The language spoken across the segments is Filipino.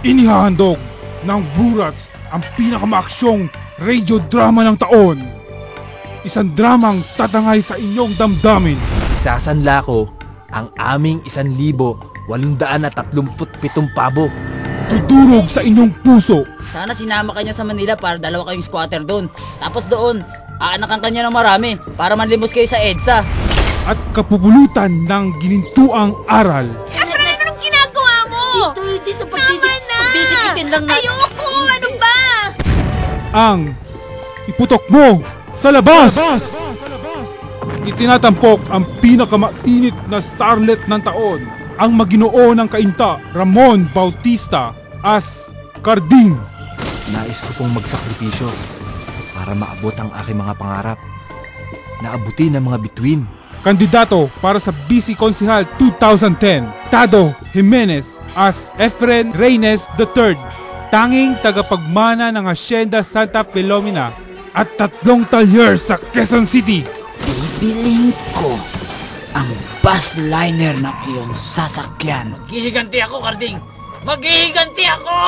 Inihahandog ng Brurats ang pinakamaaksyong radio drama ng taon. Isang dramang tatangay sa inyong damdamin. Isasanla ko ang aming 1,837 pabo. Tudurog sa inyong puso. Sana sinama kanya sa Manila para dalawa kayong squatter doon. Tapos doon, aanakan kanya ng marami para manlimos kayo sa EDSA. At kapupulutan ng ginintuang aral. Efren, anong ginagawa mo? Dito, Tama na! pagdidikitin lang na. Ayoko! Ano ba? Ang iputok mo sa labas! Itinatampok ang pinakamainit na starlet ng taon, ang maginoo ng kainta, Ramon Bautista as Carding. Nais ko pong magsakripisyo para maabot ang aking mga pangarap. Naabutin ang mga bituin. Kandidato para sa BC Konsehal 2010, Tado Jimenez as Efren Reynes III, tanging tagapagmana ng Hacienda Santa Filomena at 3 talyer sa Quezon City. Bibiling ko ang bus liner ng iyong sasakyan. Maghihiganti ako, Carding! Maghihiganti ako!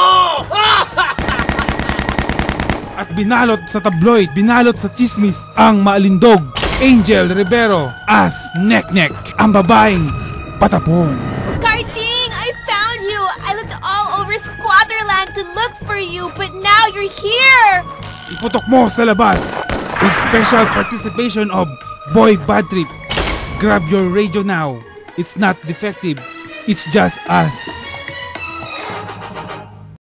At binalot sa tabloid, binalot sa chismis, ang maalindog Angel Rivero as Nek-Nek, ang babaeng patapon. Carding, I found you! I looked all over Squatterland to look for you, but now you're here! Iputok mo sa labas with special participation of Boy Bad Trip. Grab your radio now. It's not defective. It's just us.